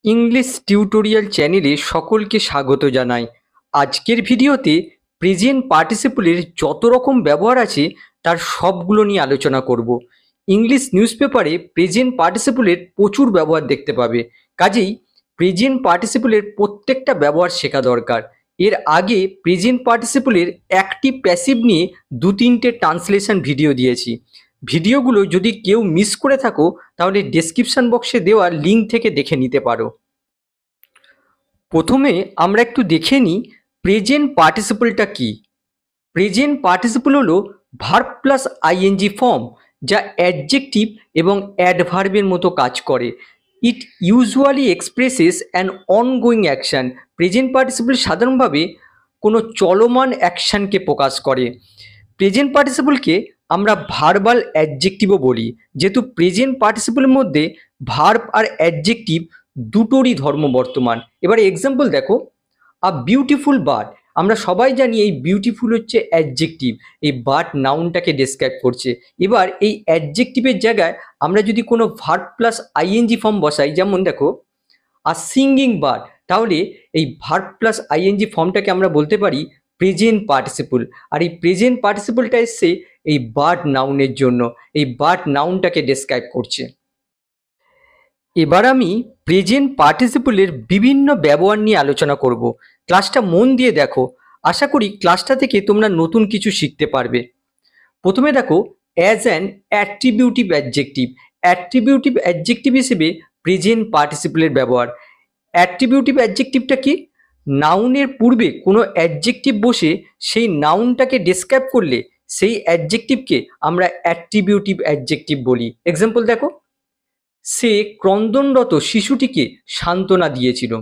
English tutorial চ্যানেলে সকলকে স্বাগত জানাই। আজকের ভিডিওতে প্রেজেন্ট পার্টিসিপলের যত রকম ব্যবহার আছে তার সবগুলো নিয়ে আলোচনা করব। ইংলিশ নিউজপেপারে প্রেজেন্ট পার্টিসিপলের প্রচুর ব্যবহার দেখতে পাবে, কাজেই প্রেজেন্ট পার্টিসিপলের প্রত্যেকটা ব্যবহার শেখা দরকার। এর আগে প্রেজেন্ট পার্টিসিপলের অ্যাক্টিভ প্যাসিভ নিয়ে 2-3টে ট্রান্সলেশন ভিডিও দিয়েছি। ভিডিওগুলো যদি কেউ মিস করে থাকো তাহলে ডেসক্রিপশন বক্সে দেওয়া লিঙ্ক থেকে দেখে নিতে পারো। প্রথমে আমরা একটু দেখে নিই প্রেজেন্ট পার্টিসিপলটা কি। প্রেজেন্ট পার্টিসিপল হলো ভার্ব প্লাস আইএনজি ফর্ম, যা অ্যাডজেক্টিভ এবং অ্যাডভার্বের মতো কাজ করে। It usually expresses an ongoing action. Present participle সাধারণভাবে কোনো চলমান অ্যাকশানকে প্রকাশ করে। প্রেজেন্ট পার্টিসিপলকে আমরা ভার্বাল অ্যাডজেক্টিভও বলি, যেহেতু প্রেজেন্ট পার্টিসিপলের মধ্যে ভার্ব আর অ্যাডজেক্টিভ দুটোরই ধর্ম বর্তমান। এবারে এক্সাম্পল দেখো, আ বিউটিফুল বার্ড। আমরা সবাই জানি এই বিউটিফুল হচ্ছে অ্যাডজেক্টিভ, এই বার্ড নাউনটাকে ডেসক্রাইব করছে। এবার এই অ্যাডজেক্টিভের জায়গায় আমরা যদি কোনো ভার্ব প্লাস আইএনজি ফর্ম বসাই, যেমন দেখো আ সিঙ্গিং বার্ড, তাহলে এই ভার্ব প্লাস আইএনজি ফর্মটাকে আমরা বলতে পারি প্রেজেন্ট পার্টিসিপল। আর এই প্রেজেন্ট পার্টিসিপলটা এসছে এই বার্ড নাউনের জন্য, এই বার্ড নাউনটাকে ডেসক্রাইব করছে। এবার আমি প্রেজেন্ট পার্টিসিপলের বিভিন্ন ব্যবহার নিয়ে আলোচনা করব। ক্লাসটা মন দিয়ে দেখো, আশা করি ক্লাসটা থেকে তোমরা নতুন কিছু শিখতে পারবে। প্রথমে দেখো, as an attributive adjective. Attributive adjective হিসেবে প্রেজেন্ট পার্টিসিপলের ব্যবহার। অ্যাট্রিবিউটিভ অ্যাডজেক্টিভটা কি? নাউনের পূর্বে কোনো অ্যাডজেক্টিভ বসে সেই নাউনটাকে ডেসক্রাইব করলে সেই অ্যাডজেক্টিভকে আমরা অ্যাট্রিবিউটিভ অ্যাডজেক্টিভ বলি। এক্সাম্পল দেখো, সে ক্রন্দনরত শিশুটিকে সান্ত্বনা দিয়েছিল।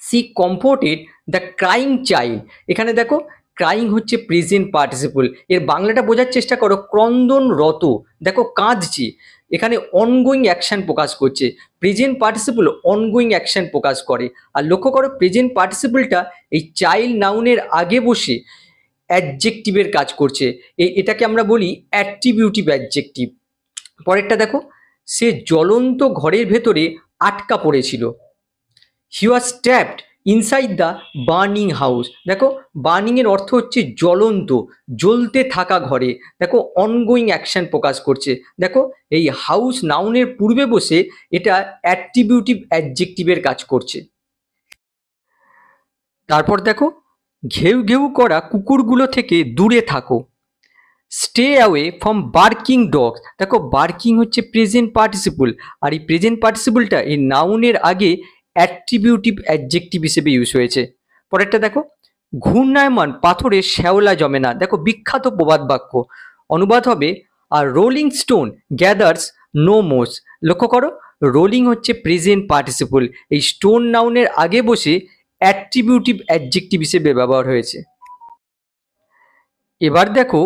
She comforted the crying child. এখানে দেখো, ক্রাইং হচ্ছে প্রেজেন্ট পার্টিসিপল, এর বাংলাটা বোঝার চেষ্টা করো। ক্রন্দনরত, দেখো কাঁদছে, এখানে অনগোয়িং অ্যাকশন প্রকাশ করছে। প্রেজেন্ট পার্টিসিপল অনগোয়িং অ্যাকশন প্রকাশ করে। আর লক্ষ্য করো, প্রেজেন্ট পার্টিসিপলটা এই চাইল্ড নাউনের আগে বসে অ্যাডজেক্টিভের কাজ করছে। এটাকে আমরা বলি অ্যাট্রিবিউটিভ অ্যাডজেক্টিভ। পরেরটা দেখো, সে জ্বলন্ত ঘরের ভেতরে আটকা পড়েছিল। He was trapped inside the burning house. দেখো, বার্নিং এর অর্থ হচ্ছে জ্বলন্ত, জ্বলতে থাকা ঘরে। দেখো, অনগোয়িং অ্যাকশন প্রকাশ করছে। দেখো, এই হাউস নাউনের পূর্বে বসে এটা অ্যাট্রিবিউটিভ অ্যাডজেক্টিভের কাজ করছে। তারপর দেখো, ঘেউ ঘেউ করা কুকুরগুলো থেকে দূরে থাকো। Stay away from barking dogs. দেখো, বার্কিং হচ্ছে প্রেজেন্ট পার্টিসিপল, আর এই প্রেজেন্ট পার্টিসিপলটা এই নাউনের আগে অ্যাট্রিবিউটিভ অ্যাডজেক্টিভ হিসেবে ইউজ হয়েছে। পরেরটা দেখো, ঘূর্ণায়মান পাথরে শ্যাওলা জমে না। দেখো, বিখ্যাত প্রবাদ বাক্য। অনুবাদ হবে, আর রোলিং স্টোন গ্যাদার্স নো মোস। লক্ষ্য করো, রোলিং হচ্ছে প্রেজেন্ট পার্টিসিপল, এই স্টোন নাউনের আগে বসে অ্যাট্রিবিউটিভ অ্যাডজেক্টিভ হিসেবে ব্যবহার হয়েছে। এবার দেখো,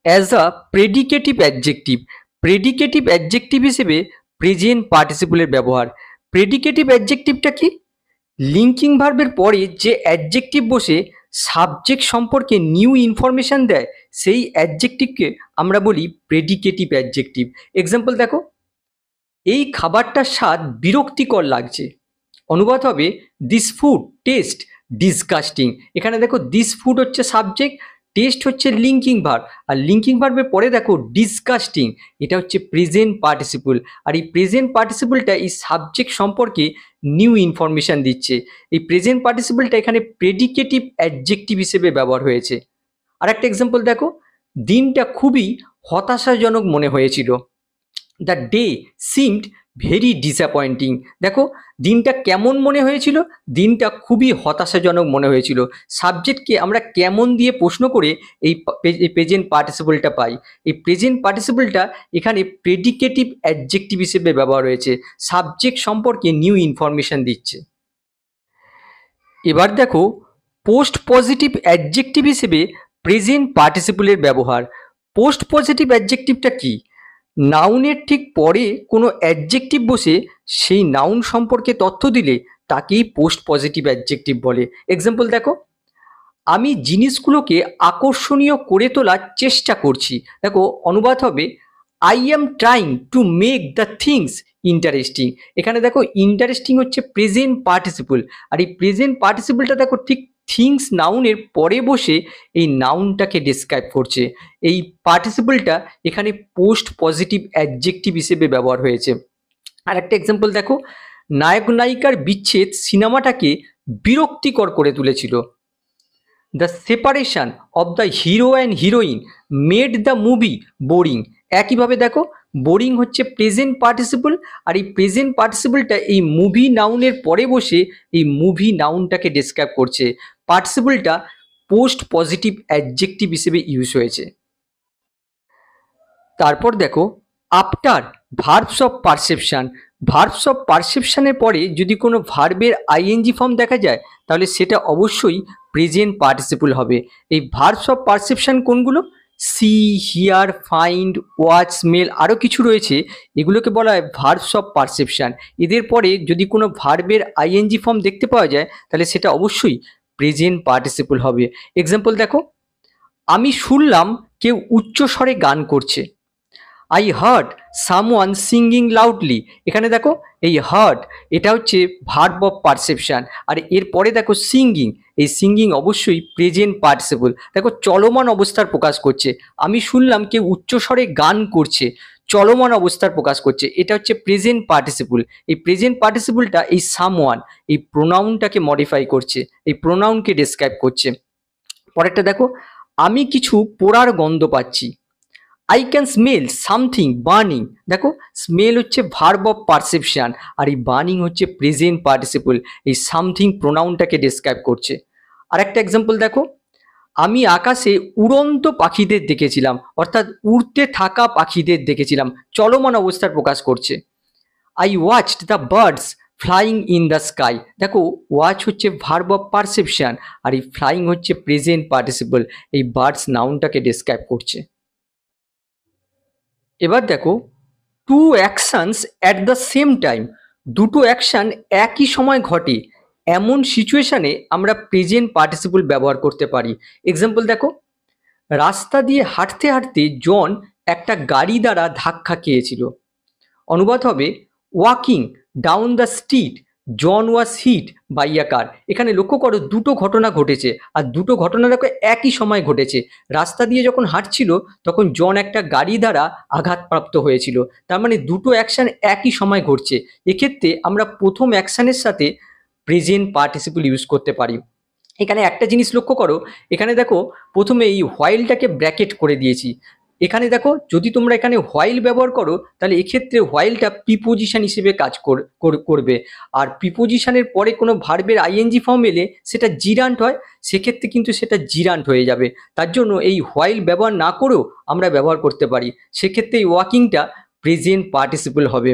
as a predicative adjective. Predicative adjective হিসেবে প্রেজেন্ট পার্টিসিপলের ব্যবহার। প্রেডিকেটিভ অ্যাডজেক্টিভটা কি? লিঙ্কিং ভার্বের পরে যে অ্যাডজেক্টিভ বসে সাবজেক্ট সম্পর্কে নিউ ইনফরমেশন দেয়, সেই অ্যাডজেক্টিভকে আমরা বলি প্রেডিকেটিভ অ্যাডজেক্টিভ। এক্সাম্পল দেখো, এই খাবারটার স্বাদ বিরক্তিকর লাগছে। অনুবাদ হবে, দিস ফুড টেস্ট ডিসগাস্টিং। এখানে দেখো, দিস ফুড হচ্ছে সাবজেক্ট, টেস্ট হচ্ছে লিঙ্কিং ভার্ব, আর লিঙ্কিং ভার্বের পরে দেখো ডিসগাস্টিং, এটা হচ্ছে প্রেজেন্ট পার্টিসিপল। আর এই প্রেজেন্ট পার্টিসিপলটা এই সাবজেক্ট সম্পর্কে নিউ ইনফরমেশন দিচ্ছে। এই প্রেজেন্ট পার্টিসিপলটা এখানে প্রেডিকেটিভ অ্যাডজেক্টিভ হিসেবে ব্যবহার হয়েছে। আর একটা এক্সাম্পল দেখো, দিনটা খুবই হতাশাজনক মনে হয়েছিল। The day seemed very disappointing. দেখো, দিনটা কেমন মনে হয়েছিল? দিনটা খুবই হতাশাজনক মনে হয়েছিল। সাবজেক্টকে আমরা কেমন দিয়ে প্রশ্ন করে এই প্রেজেন্ট পার্টিসিপলটা পাই। এই প্রেজেন্ট পার্টিসিপলটা এখানে প্রেডিকেটিভ অ্যাডজেক্টিভ হিসেবে ব্যবহার হয়েছে, সাবজেক্ট সম্পর্কে নিউ ইনফরমেশন দিচ্ছে। এবার দেখো, পোস্ট পজিটিভ অ্যাডজেক্টিভ হিসেবে প্রেজেন্ট পার্টিসিপলের ব্যবহার। পোস্ট পজিটিভ অ্যাডজেক্টিভটা কি? নাউনের ঠিক পরে কোনো অ্যাডজেক্টিভ বসে সেই নাউন সম্পর্কে তথ্য দিলে তাকেই পোস্ট পজিটিভ অ্যাডজেক্টিভ বলে। এক্সাম্পল দেখো, আমি জিনিসগুলোকে আকর্ষণীয় করে তোলার চেষ্টা করছি। দেখো, অনুবাদ হবে, I am trying to make the things interesting. এখানে দেখো ইন্টারেস্টিং হচ্ছে প্রেজেন্ট পার্টিসিপল, আর এই প্রেজেন্ট পার্টিসিপলটা দেখো ঠিক থিংস নাউনের পরে বসে এই নাউনটাকে ডেসক্রাইব করছে। এই পার্টিসিপলটা এখানে পোস্ট পজিটিভ অ্যাডজেক্টিভ হিসেবে ব্যবহার হয়েছে। আর একটা এক্সাম্পল দেখো, নায়ক নায়িকার বিচ্ছেদ সিনেমাটাকে বিরক্তিকর করে তুলেছিল। The separation of the hero and heroine made the movie boring. একইভাবে দেখো বোরিং হচ্ছে প্রেজেন্ট পার্টিসিপল, আর এই প্রেজেন্ট পার্টিসিপলটা এই মুভি নাউনের পরে বসে এই মুভি নাউনটাকে ডেসক্রাইব করছে। পার্টিসিপলটা পোস্ট পজিটিভ অ্যাডজেক্টিভ হিসেবে ইউজ হয়েছে। তারপর দেখো after verbs of perception. Verbs of পারসেপশনের পরে যদি কোনো ভার্বের আইএনজি ফর্ম দেখা যায় তাহলে সেটা অবশ্যই প্রেজেন্ট পার্টিসিপল হবে। এই ভার্বস অফ পারসেপশন কোনগুলো? See, here, find, watch, smell, আরও কিছু রয়েছে, এগুলোকে বলা হয় ভার্বস অফ পারসেপশন। এদের পরে যদি কোনো ভার্বের আইএনজি ফর্ম দেখতে পাওয়া যায় তাহলে সেটা অবশ্যই প্রেজেন্ট পার্টিসিপল হবে। এক্সাম্পল দেখো, আমি শুনলাম কেউ উচ্চ স্বরে গান করছে। I hard someone singing loudly. এখানে দেখো এই হার্ড এটা হচ্ছে ভার্ব অফ পারসেপশন, আর এরপরে দেখো সিঙ্গিং, এই সিঙ্গিং অবশ্যই প্রেজেন্ট পার্টিসিপল। দেখো চলমান অবস্থার প্রকাশ করছে। আমি শুনলাম কেউ উচ্চস্বরে গান করছে, চলমান অবস্থার প্রকাশ করছে, এটা হচ্ছে প্রেজেন্ট পার্টিসিপল। এই প্রেজেন্ট পার্টিসিপলটা এই সামওয়ান এই প্রোনাউনটাকে মডিফাই করছে, এই প্রোনাউনকে ডেসক্রাইব করছে। পরেরটা দেখো, আমি কিছু পোড়ার গন্ধ পাচ্ছি। I can smell something burning. দেখো স্মেল হচ্ছে ভার্ব অফ পারসেপশন, আর এই বার্নিং হচ্ছে প্রেজেন্ট পার্টিসিপল, এই সামথিং প্রোনাউনটাকে ডেসক্রাইব করছে। আর একটা এক্সাম্পল দেখো, আমি আকাশে উড়ন্ত পাখিদের দেখেছিলাম, অর্থাৎ উড়তে থাকা পাখিদের দেখেছিলাম, চলমান অবস্থার প্রকাশ করছে। I watched the birds flying in the sky. দেখো ওয়াচ হচ্ছে ভার্ব অফ পারসেপশন, আর এই ফ্লাইং হচ্ছে প্রেজেন্ট পার্টিসিপল, এই বার্ডস নাউনটাকে ডেসক্রাইব করছে। এবার দেখো to actions at the same time. দুটো অ্যাকশান একই সময় ঘটে এমন সিচুয়েশানে আমরা প্রেজেন্ট পার্টিসিপল ব্যবহার করতে পারি। এক্সাম্পল দেখো, রাস্তা দিয়ে হাঁটতে হাঁটতে জন একটা গাড়ি দ্বারা ধাক্কা খেয়েছিল। অনুবাদ হবে, walking down the street John was hit by a car. এখানে লক্ষ্য করো দুটো ঘটনা ঘটেছে, আর দুটো ঘটনা দেখো একই সময় ঘটেছে। রাস্তা দিয়ে যখন হাঁটছিল তখন জন একটা গাড়ি দ্বারা আঘাতপ্রাপ্ত হয়েছিল, তার মানে দুটো অ্যাকশান একই সময় ঘটছে। এক্ষেত্রে আমরা প্রথম অ্যাকশানের সাথে প্রেজেন্ট পার্টিসিপল ইউজ করতে পারি। এখানে একটা জিনিস লক্ষ্য করো, এখানে দেখো প্রথমে এই হোয়াইলটাকে ব্র্যাকেট করে দিয়েছি। এখানে দেখো যদি তোমরা এখানে হোয়াইল ব্যবহার করো তাহলে এক্ষেত্রে হোয়াইলটা প্রিপোজিশন হিসেবে কাজ করবে, আর প্রিপোজিশনের পরে কোনো ভার্বের আইএনজি ফর্ম এলে সেটা জিরান্ট হয়, সেক্ষেত্রে কিন্তু সেটা জিরান্ট হয়ে যাবে। তার জন্য এই হোয়াইল ব্যবহার না করেও আমরা ব্যবহার করতে পারি, সেক্ষেত্রে এই ওয়াকিংটা প্রেজেন্ট পার্টিসিপল হবে।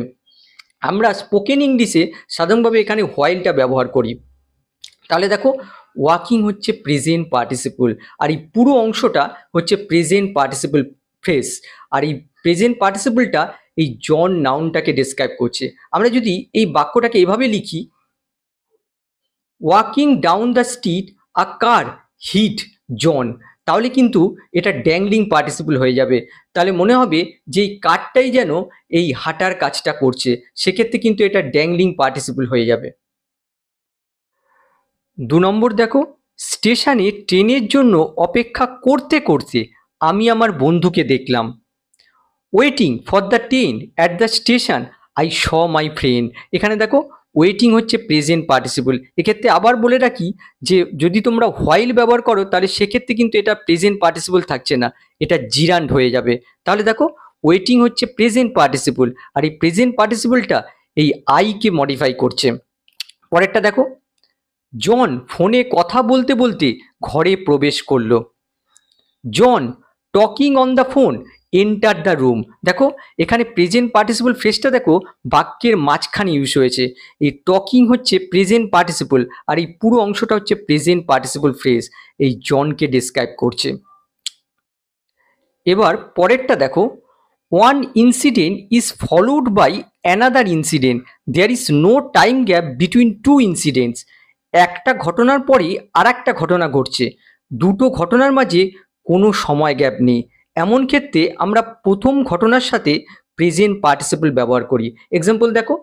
আমরা স্পোকেন ইংলিশে সাধারণভাবে এখানে হোয়াইলটা ব্যবহার করি। তাহলে দেখো ওয়াকিং হচ্ছে প্রেজেন্ট পার্টিসিপল, আর এই পুরো অংশটা হচ্ছে প্রেজেন্ট পার্টিসিপল ফ্রেজ, আর এই প্রেজেন্ট পার্টিসিপলটা এই জন নাউনটাকে ডেসক্রাইব করছে। আমরা যদি এই বাক্যটাকে এভাবে লিখি, walking down the street a car hit John, তাহলে কিন্তু এটা ড্যাংলিং পার্টিসিপল হয়ে যাবে। তাহলে মনে হবে যে এই কারটাই যেন এই হাঁটার কাজটা করছে, সেক্ষেত্রে কিন্তু এটা ড্যাংলিং পার্টিসিপল হয়ে যাবে। 2 নম্বর দেখো, স্টেশনে ট্রেনের জন্য অপেক্ষা করতে করতে আমি আমার বন্ধুকে দেখলাম। Waiting for the train at the station I saw my friend. এখানে দেখো ওয়েটিং হচ্ছে প্রেজেন্ট পার্টিসিপল। এক্ষেত্রে আবার বলে রাখি যে যদি তোমরা হোয়াইল ব্যবহার করো তাহলে সেক্ষেত্রে কিন্তু এটা প্রেজেন্ট পার্টিসিপল থাকছে না, এটা জিরান্ড হয়ে যাবে। তাহলে দেখো ওয়েটিং হচ্ছে প্রেজেন্ট পার্টিসিপল, আর এই প্রেজেন্ট পার্টিসিপলটা এই আইকে মডিফাই করছে। পরেরটা দেখো, জন ফোনে কথা বলতে বলতে ঘরে প্রবেশ করলো। John talking on the phone enter the room. দেখো এখানে প্রেজেন্ট পার্টিসিপল ফ্রেজটা দেখো বাক্যের মাঝখানে ইউজ হয়েছে। এই টকিং হচ্ছে প্রেজেন্ট পার্টিসিপল, আর এই পুরো অংশটা হচ্ছে প্রেজেন্ট পার্টিসিপল ফ্রেজ, এই জনকে ডেসক্রাইব করছে। এবার পরেরটা দেখো, one incident is followed by another incident, there is no time gap between two incidents. একটা ঘটনার পরে আর একটা ঘটনা ঘটছে, দুটো ঘটনার মাঝে কোনো সময় গ্যাপ নেই। এমন ক্ষেত্রে আমরা প্রথম ঘটনার সাথে প্রেজেন্ট পার্টিসিপল ব্যবহার করি। এক্সাম্পল দেখো,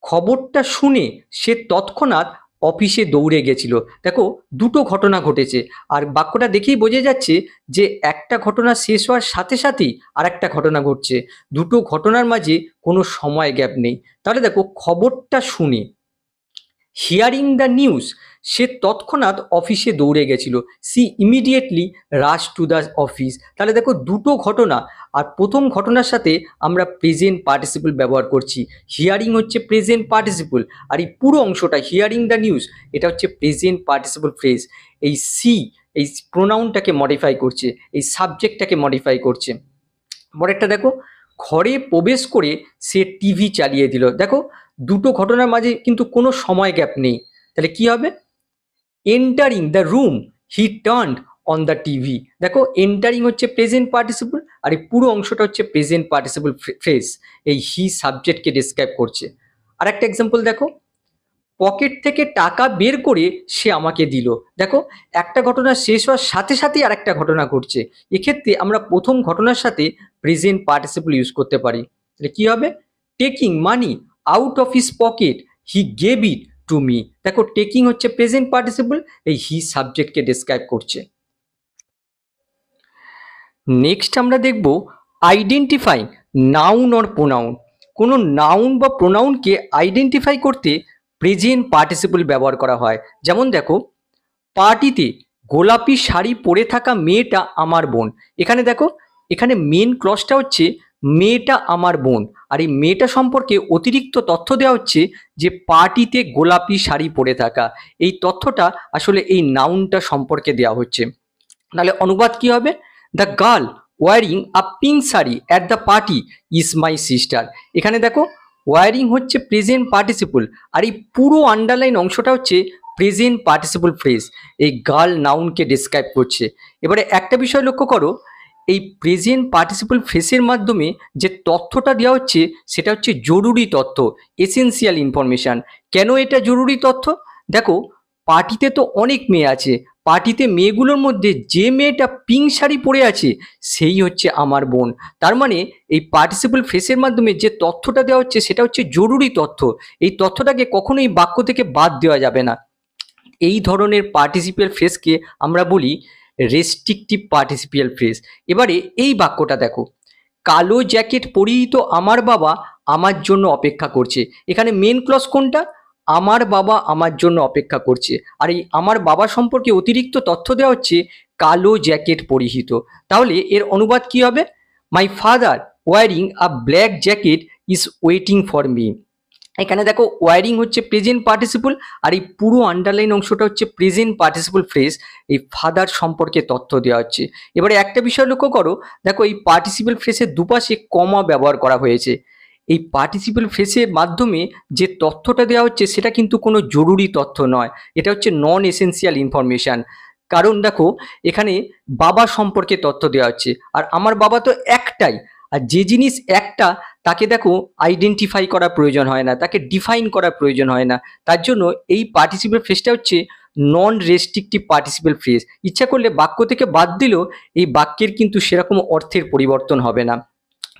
খবরটা শুনে সে তৎক্ষণাৎ অফিসে দৌড়ে গেছিল। দেখো, দুটো ঘটনা ঘটেছে, আর বাক্যটা দেখেই বোঝা যাচ্ছে যে একটা ঘটনা শেষ হওয়ার সাথে সাথেই আর একটা ঘটনা ঘটছে, দুটো ঘটনার মাঝে কোনো সময় গ্যাপ নেই। তাহলে দেখো, খবরটা শুনে, হিয়ারিং দ্য নিউজ, সে তৎক্ষণাৎ অফিসে দৌড়ে গেছিল, she immediately rush to the office. তাহলে দেখো, দুটো ঘটনা, আর প্রথম ঘটনার সাথে আমরা প্রেজেন্ট পার্টিসিপল ব্যবহার করছি। হিয়ারিং হচ্ছে প্রেজেন্ট পার্টিসিপল, আর এই পুরো অংশটা হিয়ারিং দ্য নিউজ, এটা হচ্ছে প্রেজেন্ট পার্টিসিপল ফ্রেজ। এই সি, এই প্রোনাউনটাকে মডিফাই করছে, এই সাবজেক্টটাকে মডিফাই করছে। পরেরটা দেখো, ঘরে প্রবেশ করে সে টিভি চালিয়ে দিল। দেখো, দুটো ঘটনার মাঝে কিন্তু কোনো সময় গ্যাপ নেই। তাহলে কি হবে? Entering the room he turned on the TV. দেখো, এন্টারিং হচ্ছে প্রেজেন্ট পার্টিসিপল, আর এই পুরো অংশটা হচ্ছে প্রেজেন্ট পার্টিসিপল ফ্রেজ। এই হি সাবজেক্টকে ডিসক্রাইব করছে। আর একটা এক্সাম্পল দেখো, পকেট থেকে টাকা বের করে সে আমাকে দিল। দেখো, একটা ঘটনা শেষ হওয়ার সাথে সাথেই আর একটা ঘটনা ঘটছে। এক্ষেত্রে আমরা প্রথম ঘটনার সাথে প্রেজেন্ট পার্টিসিপল ইউজ করতে পারি। তাহলে কি হবে? Taking money out of his pocket he gave it to me. দেখো, টেকিং হচ্ছে প্রেজেন্ট পার্টিসিপল, এই হি সাবজেক্টকে ডিসক্রাইব করছে। নেক্সট আমরা দেখব আইডেন্টিফাইং নাউন অর প্রোনাউন। কোনো নাউন বা প্রোনাউনকে আইডেন্টিফাই করতে প্রেজেন্ট পার্টিসিপল ব্যবহার করা হয়। যেমন দেখো, পার্টিতে গোলাপি শাড়ি পরে থাকা মেয়েটা আমার বোন। এখানে দেখো, এখানে মেন ক্লজটা হচ্ছে মেয়েটা আমার বোন, আর এই মেয়েটা সম্পর্কে অতিরিক্ত তথ্য দেওয়া হচ্ছে যে পার্টিতে গোলাপি শাড়ি পরে থাকা। এই তথ্যটা আসলে এই নাউনটা সম্পর্কে দেওয়া হচ্ছে। তাহলে অনুবাদ কি হবে? The girl wearing a pink sari at the party is my sister. এখানে দেখো, ওয়ারিং হচ্ছে প্রেজেন্ট পার্টিসিপল, আর এই পুরো আন্ডারলাইন অংশটা হচ্ছে প্রেজেন্ট পার্টিসিপল ফ্রেজ। এই গার্ল নাউনকে ডিসক্রাইব করছে। এবারে একটা বিষয় লক্ষ্য করো, এই প্রেজেন্ট পার্টিসিপল ফ্রেজের মাধ্যমে যে তথ্যটা দেওয়া হচ্ছে সেটা হচ্ছে জরুরি তথ্য, এসেনশিয়াল ইনফরমেশান। কেন এটা জরুরি তথ্য? দেখো, পার্টিতে তো অনেক মেয়ে আছে, পার্টিতে মেয়েগুলোর মধ্যে যে মেয়েটা পিঙ্ক শাড়ি পরে আছে সেই হচ্ছে আমার বোন। তার মানে এই পার্টিসিপল ফ্রেজের মাধ্যমে যে তথ্যটা দেওয়া হচ্ছে সেটা হচ্ছে জরুরি তথ্য। এই তথ্যটাকে কখনোই বাক্য থেকে বাদ দেওয়া যাবে না। এই ধরনের পার্টিসিপিয়াল ফ্রেজকে আমরা বলি রেস্ট্রিকটিভ পার্টিসিপিয়াল ফ্রেজ। এবারে এই বাক্যটা দেখো, কালো জ্যাকেট পরিহিত আমার বাবা আমার জন্য অপেক্ষা করছে। এখানে মেন ক্লজ কোনটা? আমার বাবা আমার জন্য অপেক্ষা করছে। আর এই আমার বাবা সম্পর্কে অতিরিক্ত তথ্য দেওয়া হচ্ছে কালো জ্যাকেট পরিহিত। তাহলে এর অনুবাদ কি হবে? My father wearing a black jacket is waiting for me. এখানে দেখো, ওয়ারিং হচ্ছে প্রেজেন্ট পার্টিসিপল, আর এই পুরো আন্ডারলাইন অংশটা হচ্ছে প্রেজেন্ট পার্টিসিপল ফ্রেজ। এই ফাদার সম্পর্কে তথ্য দেওয়া হচ্ছে। এবারে একটা বিষয় লক্ষ্য করো, দেখো এই পার্টিসিপল ফ্রেজের দুপাশে কমা ব্যবহার করা হয়েছে। এই পার্টিসিপল ফ্রেজের মাধ্যমে যে তথ্যটা দেওয়া হচ্ছে সেটা কিন্তু কোনো জরুরি তথ্য নয়, এটা হচ্ছে নন এসেন্সিয়াল ইনফরমেশান। কারণ দেখো, এখানে বাবা সম্পর্কে তথ্য দেওয়া হচ্ছে, আর আমার বাবা তো একটাই। আর যে জিনিস একটা, তাকে দেখো আইডেন্টিফাই করা প্রয়োজন হয় না, তাকে ডিফাইন করার প্রয়োজন হয় না। তার জন্য এই পার্টিসিপল ফ্রেজটা হচ্ছে নন রেস্ট্রিকটিভ পার্টিসিপল ফ্রেজ। ইচ্ছা করলে বাক্য থেকে বাদ দিলেও এই বাক্যের কিন্তু সেরকম অর্থের পরিবর্তন হবে না।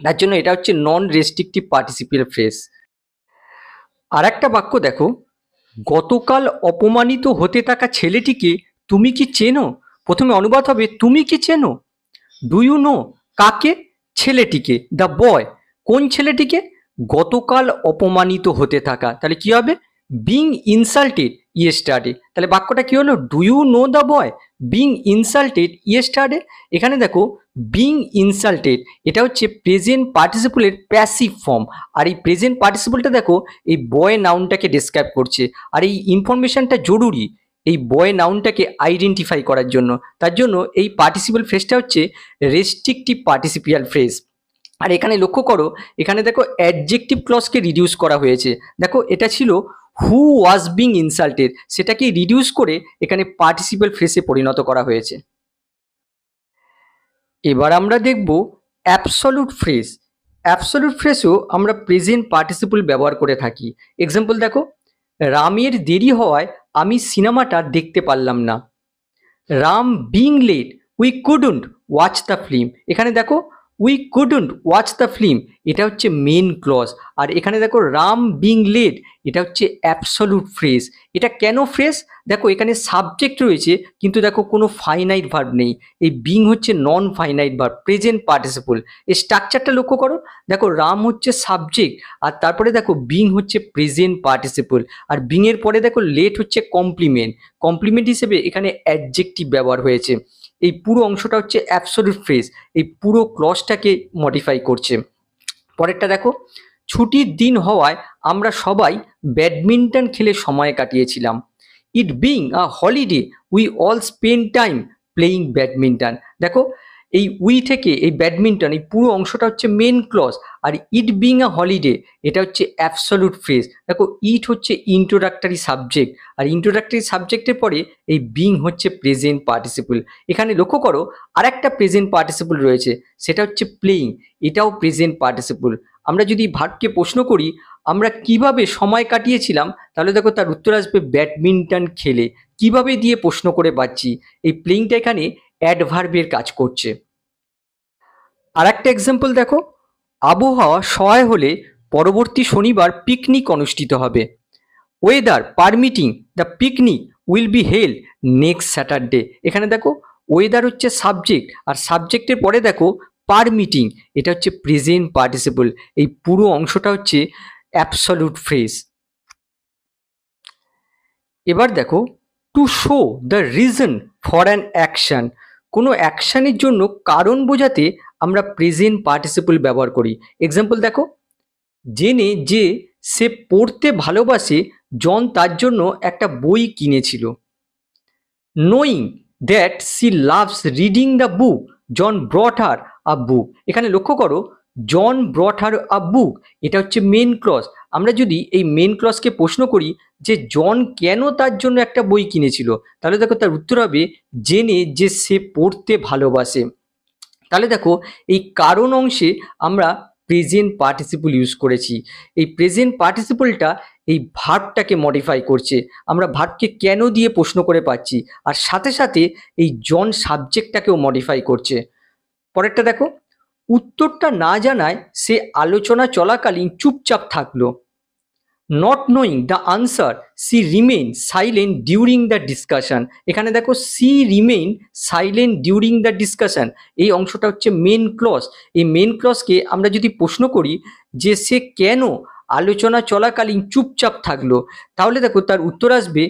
তার জন্য এটা হচ্ছে নন রেস্ট্রিকটিভ পার্টিসিপল ফ্রেজ। আর একটা বাক্য দেখো, গতকাল অপমানিত হতে থাকা ছেলেটিকে তুমি কি চেনো? প্রথমে অনুবাদ হবে তুমি কি চেনো? Do you know? কাকে? ছেলেটিকে, দ্য বয়। কোন ছেলেটিকে? গতকাল অপমানিত হতে থাকা। তাহলে কি হবে? Being insulted yesterday. তাহলে বাক্যটা কি হলো? Do you know the boy being insulted yesterday. এখানে দেখো, বিং ইনসাল্টেড এটা হচ্ছে প্রেজেন্ট পার্টিসিপলের প্যাসিভ ফর্ম, আর এই প্রেজেন্ট পার্টিসিপলটা দেখো এই বয় নাউনটাকে ডিসক্রাইব করছে, আর এই ইনফরমেশনটা জরুরি এই বয় নাউনটাকে আইডেন্টিফাই করার জন্য। তার জন্য এই পার্টিসিপল ফ্রেজটা হচ্ছে রেস্ট্রিকটিভ পার্টিসিপিয়াল ফ্রেজ। আর এখানে লক্ষ্য করো, এখানে দেখো অ্যাডজেক্টিভ ক্লজকে রিডিউস করা হয়েছে। দেখো, এটা ছিল হু ওয়াজ বিং ইনসাল্টেড, সেটাকে রিডিউস করে এখানে পার্টিসিপল ফ্রেজে পরিণত করা হয়েছে। এবার আমরা দেখব অ্যাবসলিউট ফ্রেজ। অ্যাবসলিউট ফ্রেজও আমরা প্রেজেন্ট পার্টিসিপল ব্যবহার করে থাকি। এক্সাম্পল দেখো, রামের দেরি হওয়ায় আমি সিনেমাটা দেখতে পারলাম না। Ram being late we couldn't watch the film. এখানে দেখো, we couldn't watch the film, এটা হচ্ছে মেন ক্লজ। আর এখানে দেখো রাম বিং লেট, এটা হচ্ছে অ্যাবসলিউট ফ্রেজ। এটা কেন ফ্রেজ? দেখো এখানে সাবজেক্ট রয়েছে কিন্তু দেখো কোনো ফাইনাইট ভার্ব নেই। এই বিং হচ্ছে non finite verb, present participle. এই স্ট্রাকচারটা লক্ষ্য করো, দেখো রাম হচ্ছে সাবজেক্ট, আর তারপরে দেখো বিং হচ্ছে প্রেজেন্ট পার্টিসিপল, আর বিং এর পরে দেখো লেট হচ্ছে কমপ্লিমেন্ট। কমপ্লিমেন্ট হিসেবে এখানে অ্যাডজেক্টিভ ব্যবহার হয়েছে। এই পুরো অংশটা হচ্ছে অ্যাবসলিউট ফ্রেজ, এই পুরো ক্লজটাকে মডিফাই করছে। পরেরটা দেখো, ছুটির দিন হওয়ায় আমরা সবাই ব্যাডমিন্টন খেলে সময় কাটিয়েছিলাম। ইট being a holiday we all spend time playing badminton. দেখো এই উই থেকে এই ব্যাডমিন্টন, এই পুরো অংশটা হচ্ছে মেন ক্লজ, আর ইট বিং আ হলিডে এটা হচ্ছে অ্যাবসলিউট ফ্রেজ। দেখো ইট হচ্ছে ইন্ট্রোডাক্টরি সাবজেক্ট, আর ইন্ট্রোডাক্টরি সাবজেক্টের পরে এই বিং হচ্ছে প্রেজেন্ট পার্টিসিপল। এখানে লক্ষ্য করো আর একটা প্রেজেন্ট পার্টিসিপল রয়েছে, সেটা হচ্ছে প্লেয়িং, এটাও প্রেজেন্ট পার্টিসিপল। আমরা যদি ভার্বকে প্রশ্ন করি আমরা কিভাবে সময় কাটিয়েছিলাম, তাহলে দেখো তার উত্তর আসবে ব্যাডমিন্টন খেলে। কিভাবে দিয়ে প্রশ্ন করে পাচ্ছি, এই প্লেইংটা এখানে অ্যাডভার্বের কাজ করছে। আর একটা এক্সাম্পল দেখো, আবহাওয়া সহায় হলে পরবর্তী শনিবার পিকনিক অনুষ্ঠিত হবে। Weather permitting the picnic will be held next Saturday. এখানে দেখো ওয়েদার হচ্ছে সাবজেক্ট, আর সাবজেক্টের পরে দেখো পারমিটিং, এটা হচ্ছে প্রেজেন্ট পার্টিসিপল। এই পুরো অংশটা হচ্ছে অ্যাবসলিউট ফ্রেজ। এবার দেখো, to show the reason for an action, কোনো অ্যাকশানের জন্য কারণ বোঝাতে আমরা প্রেজেন্ট পার্টিসিপল ব্যবহার করি। এক্সাম্পল দেখো, জেনে যে সে পড়তে ভালোবাসে জন তার জন্য একটা বই কিনেছিল। Knowing that she loves reading the book John brought her a book. এখানে লক্ষ্য করো জন ব্রট হার আ বুক, এটা হচ্ছে মেন ক্লজ। আমরা যদি এই মেন ক্লজকে প্রশ্ন করি যে জন কেন তার জন্য একটা বই কিনেছিল, তাহলে দেখো তার উত্তর হবে জেনে যে সে পড়তে ভালোবাসে। তাহলে দেখো এই কারণ অংশে আমরা প্রেজেন্ট পার্টিসিপল ইউজ করেছি। এই প্রেজেন্ট পার্টিসিপলটা এই ভার্বটাকে মডিফাই করছে। আমরা ভার্বকে কেন দিয়ে প্রশ্ন করে পাচ্ছি, আর সাথে সাথে এই জন সাবজেক্টটাকেও মডিফাই করছে। পরেরটা দেখো, উত্তরটা না জানায় সে আলোচনা চলাকালীন চুপচাপ থাকলো। Not knowing the answer she remain silent during the discussion. এখানে দেখো she remain silent during the discussion, এই অংশটা হচ্ছে মেন ক্লজ। এই মেন ক্লজকে আমরা যদি প্রশ্ন করি যে সে কেন আলোচনা চলাকালীন চুপচাপ থাকলো, তাহলে দেখো তার উত্তর আসবে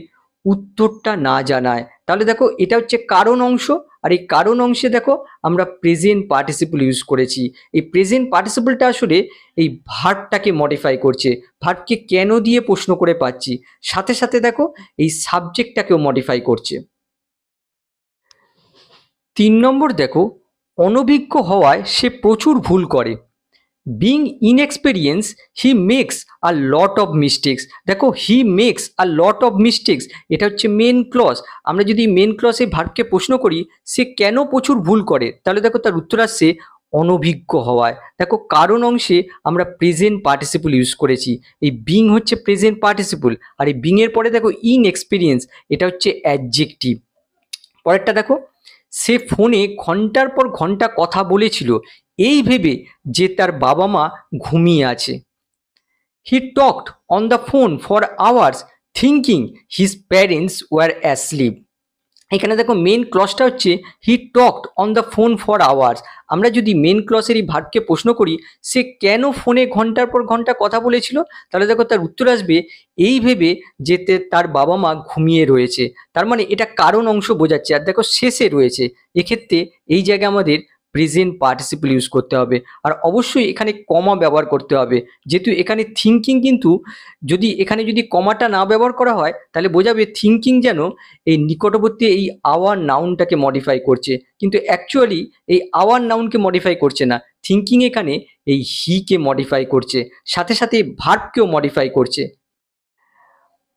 উত্তরটা না জানায়। তাহলে দেখো এটা হচ্ছে কারণ অংশ, আর এই কারণ অংশে দেখো আমরা প্রেজেন্ট পার্টিসিপল ইউজ করেছি। এই প্রেজেন্ট পার্টিসিপলটা আসলে এই ভার্বটাকে মডিফাই করছে। ভার্বকে কেন দিয়ে প্রশ্ন করে পাচ্ছি, সাথে সাথে দেখো এই সাবজেক্টটাকেও মডিফাই করছে। 3 নম্বর দেখো, অনভিজ্ঞ হওয়ায় সে প্রচুর ভুল করে। Being inexperience he makes a lot of mistakes. দেখো he makes a lot of mistakes, এটা হচ্ছে মেন ক্লজ। আমরা যদি মেন ক্লজে ভার্বকে প্রশ্ন করি সে কেন প্রচুর ভুল করে, তাহলে দেখো তার উত্তর আসছে অনভিজ্ঞ হওয়ায়। দেখো কারণ অংশে আমরা প্রেজেন্ট পার্টিসিপল ইউজ করেছি। এই বিং হচ্ছে প্রেজেন্ট পার্টিসিপল, আর এই বিং এর পরে দেখো ইনএক্সপেরিয়েন্স, এটা হচ্ছে অ্যাডজেক্টিভ। পরেরটা দেখো, সে ফোনে ঘন্টার পর ঘন্টা কথা বলেছিল এই ভেবে যে তার বাবা মা ঘুমিয়ে আছে। হি talked on the phone for hours thinking his parents were asleep. এখানে দেখো মেন ক্লজটা হচ্ছে হি talked on the phone for hours. আমরা যদি মেন ক্লজের এই ভার্বকে প্রশ্ন করি সে কেন ফোনে ঘন্টার পর ঘন্টা কথা বলেছিল, তাহলে দেখো তার উত্তর আসবে এই ভেবে যে তার বাবা মা ঘুমিয়ে রয়েছে। তার মানে এটা কারণ অংশ বোঝাচ্ছে। আর দেখো শেষে রয়েছে, এক্ষেত্রে এই জায়গায় আমাদের প্রেজেন্ট পার্টিসিপল ইউজ করতে হবে, আর অবশ্যই এখানে কমা ব্যবহার করতে হবে। যেহেতু এখানে থিঙ্কিং, কিন্তু যদি এখানে যদি কমাটা না ব্যবহার করা হয় তাহলে বোঝাবে থিঙ্কিং যেন এই নিকটবর্তী এই আওয়ার নাউনটাকে মডিফাই করছে, কিন্তু অ্যাকচুয়ালি এই আওয়ার নাউনকে মডিফাই করছে না। থিঙ্কিং এখানে এই হিকে মডিফাই করছে, সাথে সাথে ভার্বকেও মডিফাই করছে।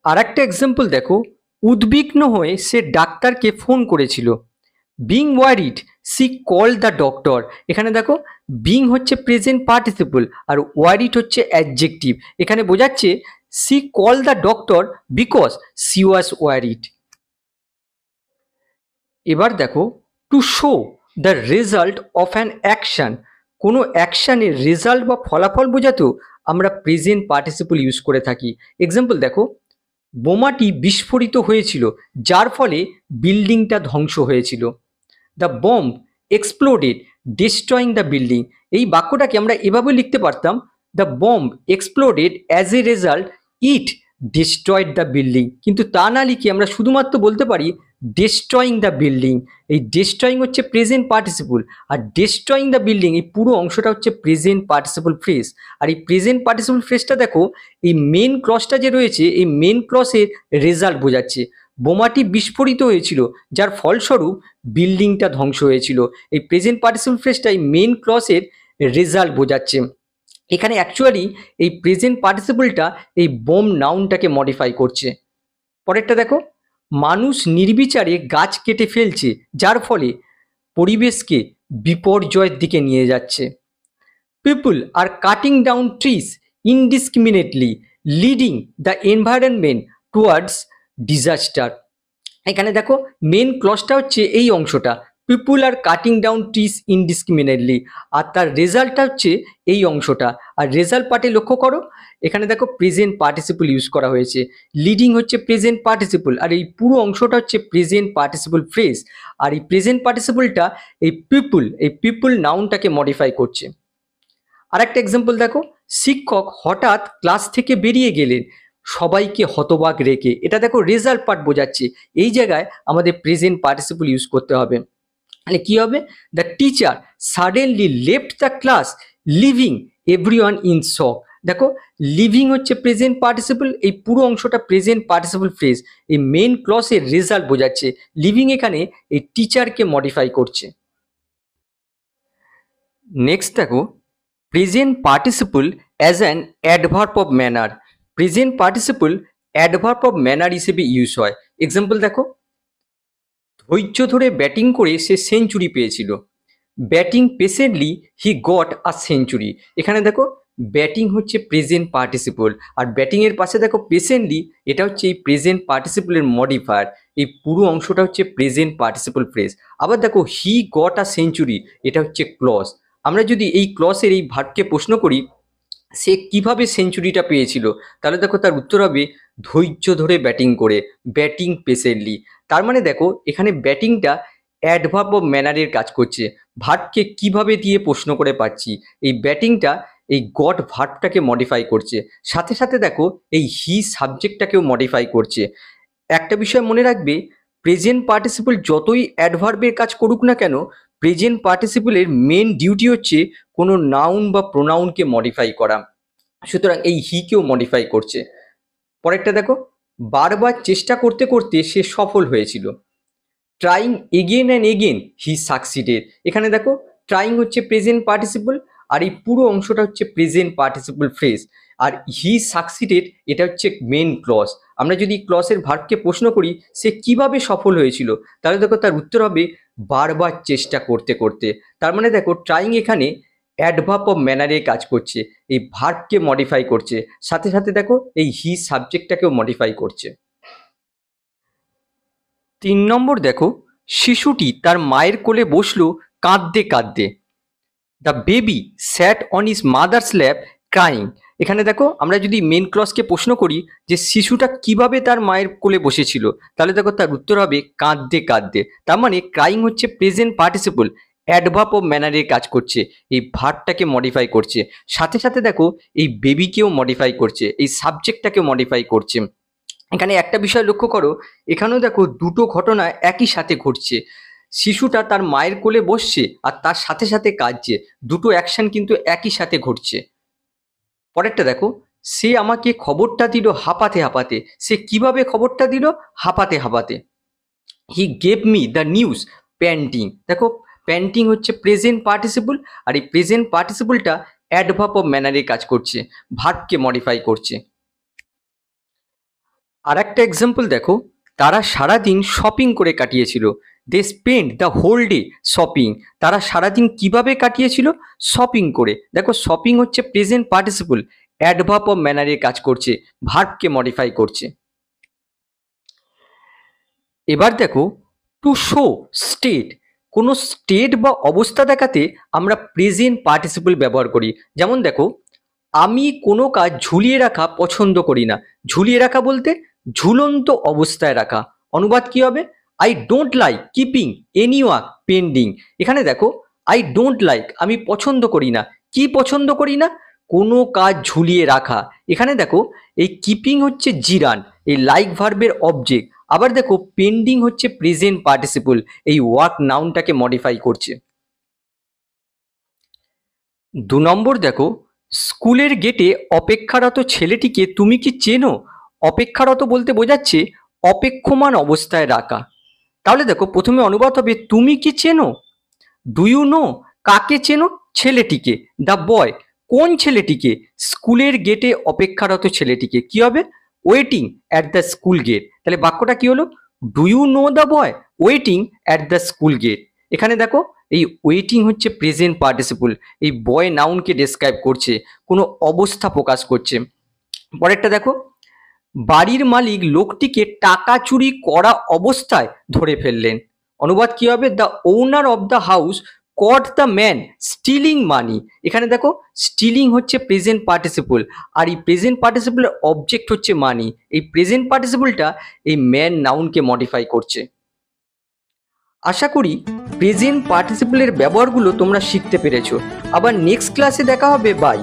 আর একটা এক্সাম্পল দেখো, উদ্বিগ্ন হয়ে সে ডাক্তারকে ফোন করেছিল। Being worried she call the doctor. এখানে দেখো বিং হচ্ছে প্রেজেন্ট পার্টিসিপল, আর ওয়ারিড হচ্ছে অ্যাডজেক্টিভ। এখানে বোঝাচ্ছে she call the doctor because she was worried. এবার দেখো, to show the result of an action, কোনো অ্যাকশানের রেজাল্ট বা ফলাফল বোঝাতেও আমরা প্রেজেন্ট পার্টিসিপল ইউজ করে থাকি। এক্সাম্পল দেখো, বোমাটি বিস্ফোরিত হয়েছিল যার ফলে বিল্ডিংটা ধ্বংস হয়েছিল। The bomb exploded destroying the building. এই বাক্যটাকে আমরা এভাবে লিখতে পারতাম, the bomb exploded as a result it destroyed the building. কিন্তু তা না লিখে আমরা শুধুমাত্র বলতে পারি ডিস্ট্রয়িং দ্য বিল্ডিং। এই ডিস্ট্রয়িং হচ্ছে প্রেজেন্ট পার্টিসিপল, আর ডিস্ট্রয়িং দ্য বিল্ডিং এই পুরো অংশটা হচ্ছে প্রেজেন্ট পার্টিসিপল ফ্রেজ। আর এই প্রেজেন্ট পার্টিসিপল ফ্রেজটা দেখো, এই মেন ক্লজটা যে রয়েছে এই মেন ক্লজের রেজাল্ট বোঝাচ্ছে। বোমাটি বিস্ফোরিত হয়েছিল যার ফলস্বরূপ বিল্ডিংটা ধ্বংস হয়েছিল। এই প্রেজেন্ট পার্টিসিপল ফ্রেজটা এই মেন ক্লজের রেজাল্ট বোঝাচ্ছে। এখানে অ্যাকচুয়ালি এই প্রেজেন্ট পার্টিসিপলটা এই বোম নাউনটাকে মডিফাই করছে। পরেরটা দেখো, মানুষ নির্বিচারে গাছ কেটে ফেলছে যার ফলে পরিবেশকে বিপর্যয়ের দিকে নিয়ে যাচ্ছে। People are cutting down trees indiscriminately leading the environment towards disaster. এখানে দেখো মেন ক্লজটা হচ্ছে এই অংশটা, people are cutting down trees indiscriminately, আর তার রেজাল্টটা হচ্ছে এই অংশটা। আর রেজাল্ট পার্টে লক্ষ্য করো, এখানে দেখো প্রেজেন্ট পার্টিসিপল ইউজ করা হয়েছে। লিডিং হচ্ছে প্রেজেন্ট পার্টিসিপল, আর এই পুরো অংশটা হচ্ছে প্রেজেন্ট পার্টিসিপল ফ্রেজ। আর এই প্রেজেন্ট পার্টিসিপলটা এই পিপুল নাউনটাকে মডিফাই করছে। আর একটা এক্সাম্পল দেখো, শিক্ষক হঠাৎ ক্লাস থেকে বেরিয়ে গেলেন সবাইকে হতবাক রেখে। এটা দেখো রেজাল্ট পার্ট বোঝাচ্ছে। এই জায়গায় আমাদের প্রেজেন্ট পার্টিসিপল ইউজ করতে হবে। তাহলে কি হবে, the teacher suddenly left the class leaving everyone in shock. দেখো লিভিং হচ্ছে প্রেজেন্ট পার্টিসিপল, এই পুরো অংশটা প্রেজেন্ট পার্টিসিপল ফ্রেজ। এই মেন ক্লজের রেজাল্ট বোঝাচ্ছে। লিভিং এখানে এই টিচারকে মডিফাই করছে। নেক্সট দেখো, present participle as an adverb of manner. Present participle adverb of manner হিসেবে ইউজ হয়। এক্সাম্পল দেখো, ধৈর্য ধরে ব্যাটিং করে সে সেঞ্চুরি পেয়েছিল। Batting patiently he got a century. এখানে দেখো ব্যাটিং হচ্ছে প্রেজেন্ট পার্টিসিপল, আর ব্যাটিংয়ের পাশে দেখো পেশেন্টলি, এটা হচ্ছে এই প্রেজেন্ট পার্টিসিপলের মডিফায়ার। এই পুরো অংশটা হচ্ছে প্রেজেন্ট পার্টিসিপল ফ্রেজ। আবার দেখো হি গট আ সেঞ্চুরি, এটা হচ্ছে ক্লজ। আমরা যদি এই ক্লজের এই ভার্বকে প্রশ্ন করি সে কিভাবে সেঞ্চুরিটা পেয়েছিল, তাহলে দেখো তার উত্তর হবে ধৈর্য ধরে ব্যাটিং করে, ব্যাটিং পেশেন্টলি। তার মানে দেখো এখানে ব্যাটিংটা অ্যাডভার্ব অফ ম্যানারের কাজ করছে। ভার্বকে কিভাবে দিয়ে প্রশ্ন করে পাচ্ছি, এই ব্যাটিংটা এই গট ভার্বটাকে মডিফাই করছে। সাথে সাথে দেখো এই হি সাবজেক্টটাকেও মডিফাই করছে। একটা বিষয় মনে রাখবে, প্রেজেন্ট পার্টিসিপল যতই অ্যাডভার্বের কাজ করুক না কেন, প্রেজেন্ট পার্টিসিপলের মেন ডিউটি হচ্ছে কোনো নাউন বা প্রোনাউনকে মডিফাই করা। সুতরাং এই হিকেও মডিফাই করছে। পরেরটা দেখো, বারবার চেষ্টা করতে করতে সে সফল হয়েছিল। Trying again and again he succeeded. এখানে দেখো ট্রাইং হচ্ছে প্রেজেন্ট পার্টিসিপল, আর এই পুরো অংশটা হচ্ছে প্রেজেন্ট পার্টিসিপল ফ্রেজ। আর হি সাকসিডেড এটা হচ্ছে মেন ক্লজ। আমরা যদি ক্লজের ভার্বকে প্রশ্ন করি সে কিভাবে সফল হয়েছিল, তাহলে দেখো তার উত্তর হবে বারবার চেষ্টা করতে করতে। তার মানে দেখো ট্রাইং এখানে অ্যাডভার্ব অফ ম্যানারে কাজ করছে, এই ভার্বকে মডিফাই করছে। সাথে সাথে দেখো এই হি সাবজেক্টটাকেও মডিফাই করছে। 3 নম্বর দেখো, শিশুটি তার মায়ের কোলে বসলো কাঁদতে কাঁদতে। The baby sat on his mother's lap crying. এখানে দেখো আমরা যদি মেন ক্লজকে প্রশ্ন করি যে শিশুটা কিভাবে তার মায়ের কোলে বসেছিল, তাহলে দেখো তার উত্তর হবে কাঁদতে কাঁদতে। তার মানে ক্রাইং হচ্ছে প্রেজেন্ট পার্টিসিপল, অ্যাডভার্ব অফ ম্যানারের কাজ করছে, এই ভার্বটাকে মডিফাই করছে। সাথে সাথে দেখো এই বেবিকেও মডিফাই করছে, এই সাবজেক্টটাকে মডিফাই করছে। এখানে একটা বিষয় লক্ষ্য করো, এখানেও দেখো দুটো ঘটনা একই সাথে ঘটছে। শিশুটা তার মায়ের কোলে বসছে আর তার সাথে সাথে কাঁদছে, দুটো অ্যাকশন কিন্তু একই সাথে ঘটছে। পরেরটা দেখো, সে আমাকে খবরটা দিল হাঁপাতে হাঁপাতে। সে কিভাবে খবরটা দিল, হাঁপাতে হাঁপাতে। He gave me the news painting. দেখো প্যান্টিং হচ্ছে প্রেজেন্ট পার্টিসিপল, আর এই প্রেজেন্ট পার্টিসিপলটা অ্যাডভার্ব অফ ম্যানারে কাজ করছে, ভার্বকে মডিফাই করছে। আর একটা এক্সাম্পল দেখো, তারা সারাদিন শপিং করে কাটিয়েছিল। They spend the whole day shopping. তারা সারাদিন কিভাবে কাটিয়েছিল, শপিং করে। দেখো শপিং হচ্ছে প্রেজেন্ট পার্টিসিপল, অ্যাডভার্ব অফ ম্যানারে কাজ করছে, ভার্বকে মডিফাই করছে। এবার দেখো, টু শো স্টেট কোনো স্টেট বা অবস্থা দেখাতে আমরা প্রেজেন্ট পার্টিসিপল ব্যবহার করি। যেমন দেখো, আমি কোনো কাজ ঝুলিয়ে রাখা পছন্দ করি না। ঝুলিয়ে রাখা বলতে ঝুলন্ত অবস্থায় রাখা। অনুবাদ কি হবে? I don't like keeping any work pending. এখানে দেখো, আই ডোন্ট লাইক আমি পছন্দ করি না। কি পছন্দ করি না? কোনো কাজ ঝুলিয়ে রাখা। এখানে দেখো, এই কিপিং হচ্ছে জিরান, এই লাইক ভার্বের অবজেক্ট। আবার দেখো, পেন্ডিং হচ্ছে প্রেজেন্ট পার্টিসিপল, এই ওয়ার্ক নাউনটাকে মডিফাই করছে। 2 নম্বর দেখো, স্কুলের গেটে অপেক্ষারত ছেলেটিকে তুমি কি চেনো? অপেক্ষারত বলতে বোঝাচ্ছে অপেক্ষমান অবস্থায় রাখা। তাহলে দেখো, প্রথমে অনুবাদ হবে তুমি কি চেনো? Do you know? কাকে চেনো? ছেলেটিকে, দ্য বয়। কোন ছেলেটিকে? স্কুলের গেটে অপেক্ষারত ছেলেটিকে। কি হবে? Waiting at the school gate. তাহলে বাক্যটা কি হলো? Do you know the boy waiting at the school gate. এখানে দেখো, এই ওয়েটিং হচ্ছে প্রেজেন্ট পার্টিসিপল, এই বয় নাউনকে ডেসক্রাইব করছে, কোনো অবস্থা প্রকাশ করছে। পরেরটা দেখো, বাড়ির মালিক লোকটিকে টাকা চুরি করা অবস্থায় ধরে ফেললেন। অনুবাদ কি হবে? The owner of the house caught the man stealing money. এখানে দেখো, স্টিলিং হচ্ছে প্রেজেন্ট পার্টিসিপল, আর এই প্রেজেন্ট পার্টিসিপলের অবজেক্ট হচ্ছে মানি। এই প্রেজেন্ট পার্টিসিপলটা এই ম্যান নাউনকে মডিফাই করছে। আশা করি প্রেজেন্ট পার্টিসিপলের ব্যবহারগুলো তোমরা শিখতে পেরেছো। আবার নেক্সট ক্লাসে দেখা হবে। বাই।